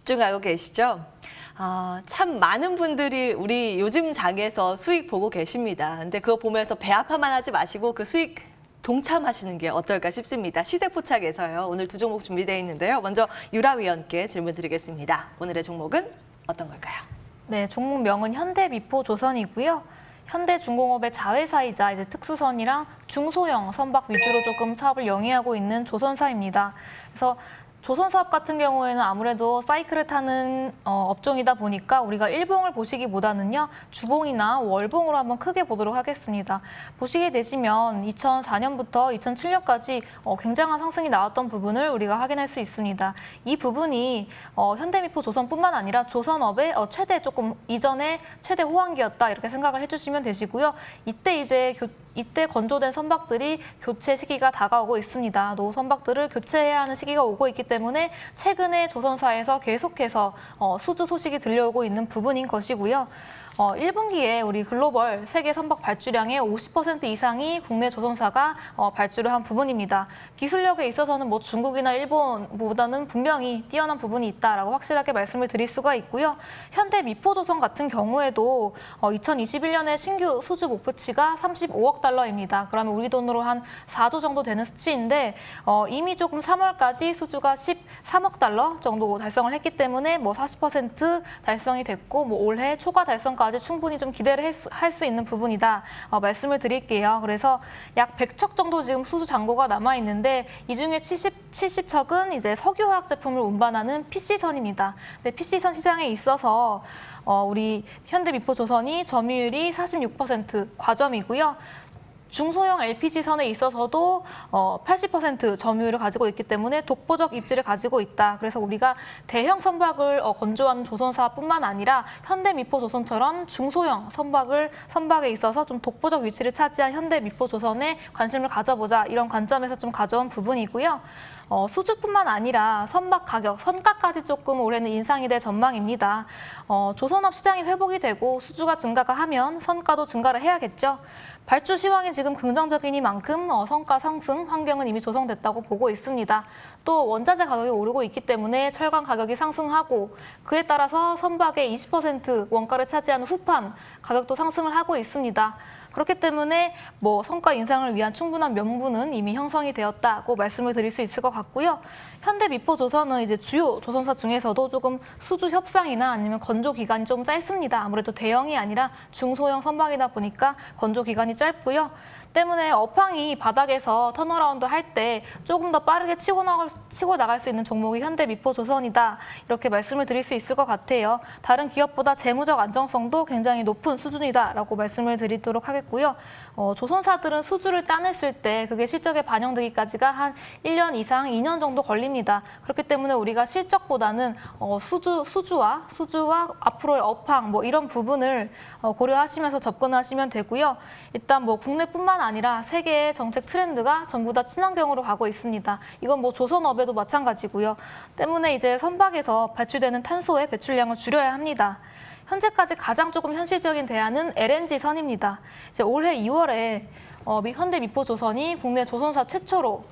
집중하고 계시죠? 참 많은 분들이 우리 요즘 장에서 수익 보고 계십니다. 근데 그거 보면서 배 아파만 하지 마시고 그 수익 동참하시는 게 어떨까 싶습니다. 시세포착에서요. 오늘 두 종목 준비되어 있는데요. 먼저 유라 위원께 질문 드리겠습니다. 오늘의 종목은 어떤 걸까요? 네, 종목명은 현대미포조선이고요. 현대중공업의 자회사이자 이제 특수선이랑 중소형 선박 위주로 조금 사업을 영위하고 있는 조선사입니다. 그래서 조선사업 같은 경우에는 아무래도 사이클을 타는 업종이다 보니까 우리가 일봉을 보시기보다는요, 주봉이나 월봉으로 한번 크게 보도록 하겠습니다. 보시게 되시면 2004년부터 2007년까지 굉장한 상승이 나왔던 부분을 우리가 확인할 수 있습니다. 이 부분이 현대미포조선뿐만 아니라 조선업의 최대 조금 이전의 최대 호황기였다 이렇게 생각을 해주시면 되시고요. 이때 건조된 선박들이 교체 시기가 다가오고 있습니다. 노후 선박들을 교체해야 하는 시기가 오고 있기 때문에 최근에 조선사에서 계속해서 수주 소식이 들려오고 있는 부분인 것이고요. 1분기에 우리 글로벌 세계 선박 발주량의 50% 이상이 국내 조선사가 발주를 한 부분입니다. 기술력에 있어서는 뭐 중국이나 일본보다는 분명히 뛰어난 부분이 있다라고 확실하게 말씀을 드릴 수가 있고요. 현대미포조선 같은 경우에도 2021년에 신규 수주 목표치가 35억 달러입니다. 그러면 우리 돈으로 한 4조 정도 되는 수치인데 이미 조금 3월까지 수주가 13억 달러 정도 달성을 했기 때문에 뭐 40% 달성이 됐고 뭐 올해 초과 달성까지 충분히 좀 기대를 할 수 있는 부분이다 말씀을 드릴게요. 그래서 약 100척 정도 지금 수주 잔고가 남아 있는데 이 중에 70척은 이제 석유화학 제품을 운반하는 PC선입니다. 근데 PC선 시장에 있어서 우리 현대미포조선이 점유율이 46% 과점이고요. 중소형 LPG선에 있어서도 80% 점유율을 가지고 있기 때문에 독보적 입지를 가지고 있다. 그래서 우리가 대형 선박을 건조하는 조선사뿐만 아니라 현대미포조선처럼 중소형 선박에 있어서 좀 독보적 위치를 차지한 현대미포조선에 관심을 가져보자. 이런 관점에서 좀 가져온 부분이고요. 수주뿐만 아니라 선박 가격, 선가까지 조금 올해는 인상이 될 전망입니다. 조선업 시장이 회복이 되고 수주가 증가가 하면 선가도 증가를 해야겠죠. 발주 시황이 지금 긍정적이니만큼 선가 상승 환경은 이미 조성됐다고 보고 있습니다. 또 원자재 가격이 오르고 있기 때문에 철강 가격이 상승하고 그에 따라서 선박의 20% 원가를 차지하는 후판 가격도 상승을 하고 있습니다. 그렇기 때문에 뭐 성과 인상을 위한 충분한 명분은 이미 형성이 되었다고 말씀을 드릴 수 있을 것 같고요. 현대미포조선은 이제 주요 조선사 중에서도 조금 수주 협상이나 아니면 건조 기간이 좀 짧습니다. 아무래도 대형이 아니라 중소형 선박이다 보니까 건조 기간이 짧고요. 때문에 업황이 바닥에서 턴어라운드 할 때 조금 더 빠르게 치고 나갈 수 있는 종목이 현대미포조선이다. 이렇게 말씀을 드릴 수 있을 것 같아요. 다른 기업보다 재무적 안정성도 굉장히 높은 수준이다라고 말씀을 드리도록 하겠고요. 조선사들은 수주를 따냈을 때 그게 실적에 반영되기까지가 한 1년 이상, 2년 정도 걸립니다. 그렇기 때문에 우리가 실적보다는 수주와 앞으로의 업황 뭐 이런 부분을 고려하시면서 접근하시면 되고요. 일단 뭐 국내뿐만 아니라 세계의 정책 트렌드가 전부 다 친환경으로 가고 있습니다. 이건 뭐 조선업에도 마찬가지고요. 때문에 이제 선박에서 배출되는 탄소의 배출량을 줄여야 합니다. 현재까지 가장 조금 현실적인 대안은 LNG선입니다. 이제 올해 2월에 현대미포조선이 국내 조선사 최초로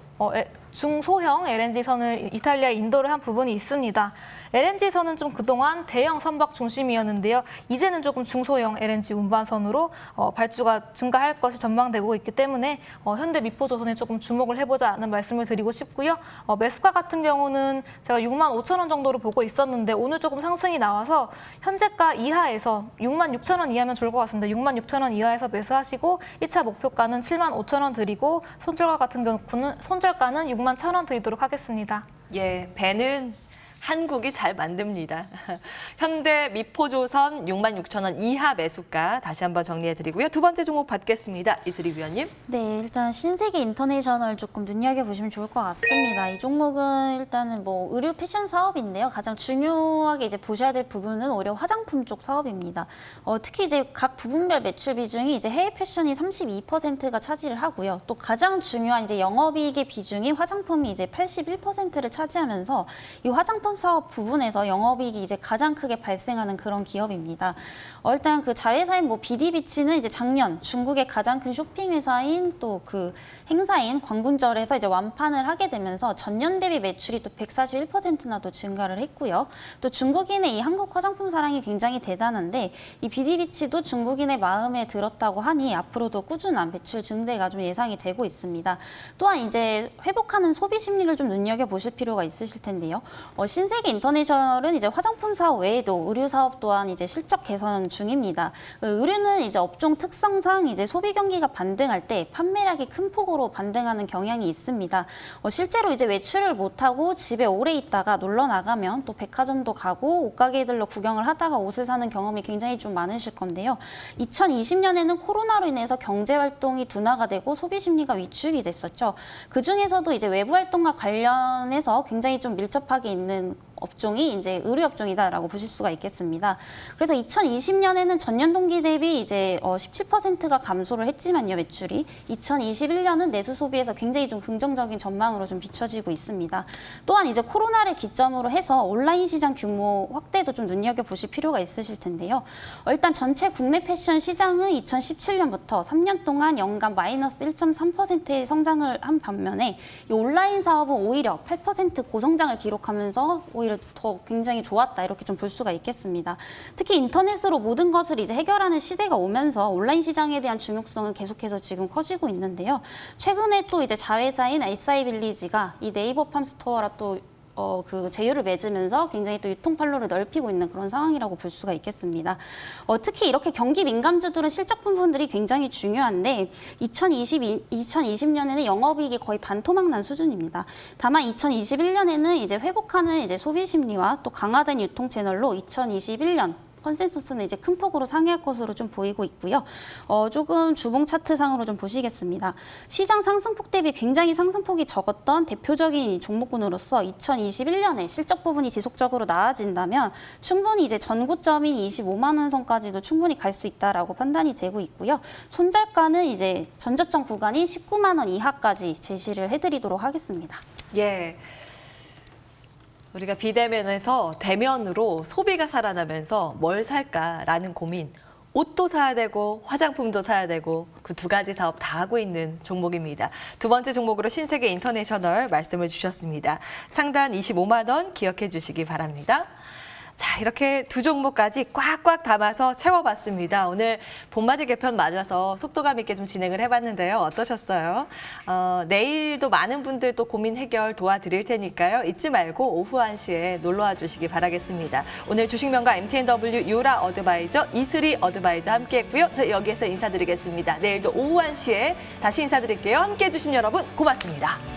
중소형 LNG선을 이탈리아에 인도를 한 부분이 있습니다. LNG선은 좀 그동안 대형 선박 중심이었는데요. 이제는 조금 중소형 LNG 운반선으로 발주가 증가할 것이 전망되고 있기 때문에 현대미포조선에 조금 주목을 해보자는 말씀을 드리고 싶고요. 매수가 같은 경우는 제가 65,000원 정도로 보고 있었는데 오늘 조금 상승이 나와서 현재가 이하에서 66,000원 이하면 좋을 것 같습니다. 66,000원 이하에서 매수하시고 1차 목표가는 75,000원 드리고 손절가 같은 경우는 손절가는 61,000원 드리도록 하겠습니다. 예, 배는 한국이 잘 만듭니다. 현대미포조선 66,000원 이하 매수가 다시 한번 정리해드리고요. 두 번째 종목 받겠습니다. 이슬희 위원님. 네, 일단 신세계 인터내셔널 조금 눈여겨보시면 좋을 것 같습니다. 이 종목은 일단은 뭐 의류 패션 사업인데요. 가장 중요하게 이제 보셔야 될 부분은 오히려 화장품 쪽 사업입니다. 특히 이제 각 부분별 매출 비중이 이제 해외 패션이 32%가 차지를 하고요. 또 가장 중요한 이제 영업이익의 비중이 화장품이 이제 81%를 차지하면서 이 화장품 화장품 사업 부분에서 영업이익이 이제 가장 크게 발생하는 그런 기업입니다. 일단 그 자회사인 뭐 비디비치는 이제 작년 중국의 가장 큰 쇼핑 회사인 또 그 행사인 광군절에서 이제 완판을 하게 되면서 전년 대비 매출이 또 141%나 또 증가를 했고요. 또 중국인의 이 한국 화장품 사랑이 굉장히 대단한데 이 비디비치도 중국인의 마음에 들었다고 하니 앞으로도 꾸준한 매출 증대가 좀 예상이 되고 있습니다. 또한 이제 회복하는 소비 심리를 좀 눈여겨보실 필요가 있으실 텐데요. 신세계 인터내셔널은 이제 화장품 사업 외에도 의류 사업 또한 이제 실적 개선 중입니다. 의류는 이제 업종 특성상 이제 소비 경기가 반등할 때 판매량이 큰 폭으로 반등하는 경향이 있습니다. 실제로 이제 외출을 못하고 집에 오래 있다가 놀러 나가면 또 백화점도 가고 옷가게들로 구경을 하다가 옷을 사는 경험이 굉장히 좀 많으실 건데요. 2020년에는 코로나로 인해서 경제 활동이 둔화가 되고 소비 심리가 위축이 됐었죠. 그 중에서도 이제 외부 활동과 관련해서 굉장히 좀 밀접하게 있는 업종이 이제 의류 업종이다라고 보실 수가 있겠습니다. 그래서 2020년에는 전년 동기 대비 이제 17%가 감소를 했지만요, 매출이 2021년은 내수 소비에서 굉장히 좀 긍정적인 전망으로 좀 비춰지고 있습니다. 또한 이제 코로나를 기점으로 해서 온라인 시장 규모 확대도 좀 눈여겨 보실 필요가 있으실 텐데요. 일단 전체 국내 패션 시장은 2017년부터 3년 동안 연간 마이너스 1.3%의 성장을 한 반면에 이 온라인 사업은 오히려 8% 고성장을 기록하면서 오히려 더 굉장히 좋았다 이렇게 좀 볼 수가 있겠습니다. 특히 인터넷으로 모든 것을 이제 해결하는 시대가 오면서 온라인 시장에 대한 중요성은 계속해서 지금 커지고 있는데요. 최근에 또 이제 자회사인 SI빌리지가 이 네이버 팜스토어라 또 그 제휴를 맺으면서 굉장히 또 유통 판로를 넓히고 있는 그런 상황이라고 볼 수가 있겠습니다. 특히 이렇게 경기 민감주들은 실적 부분들이 굉장히 중요한데 2020년에는 영업이익이 거의 반토막 난 수준입니다. 다만 2021년에는 이제 회복하는 이제 소비 심리와 또 강화된 유통 채널로 2021년 컨센서스는 이제 큰 폭으로 상회할 것으로 좀 보이고 있고요. 조금 주봉 차트상으로 좀 보시겠습니다. 시장 상승폭 대비 굉장히 상승폭이 적었던 대표적인 이 종목군으로서 2021년에 실적 부분이 지속적으로 나아진다면 충분히 이제 전고점인 25만 원 선까지도 충분히 갈 수 있다라고 판단이 되고 있고요. 손절가는 이제 전저점 구간인 19만 원 이하까지 제시를 해드리도록 하겠습니다. 예. 우리가 비대면에서 대면으로 소비가 살아나면서 뭘 살까라는 고민, 옷도 사야 되고 화장품도 사야 되고 그 두 가지 사업 다 하고 있는 종목입니다. 두 번째 종목으로 신세계 인터내셔널 말씀을 주셨습니다. 상단 25만 원 기억해 주시기 바랍니다. 자, 이렇게 두 종목까지 꽉꽉 담아서 채워봤습니다. 오늘 봄맞이 개편 맞아서 속도감 있게 좀 진행을 해봤는데요. 어떠셨어요? 내일도 많은 분들 또 고민 해결 도와드릴 테니까요. 잊지 말고 오후 1시에 놀러와 주시기 바라겠습니다. 오늘 주식명가 MTNW 유라 어드바이저 이슬이 어드바이저 함께했고요. 저희 여기에서 인사드리겠습니다. 내일도 오후 1시에 다시 인사드릴게요. 함께해 주신 여러분 고맙습니다.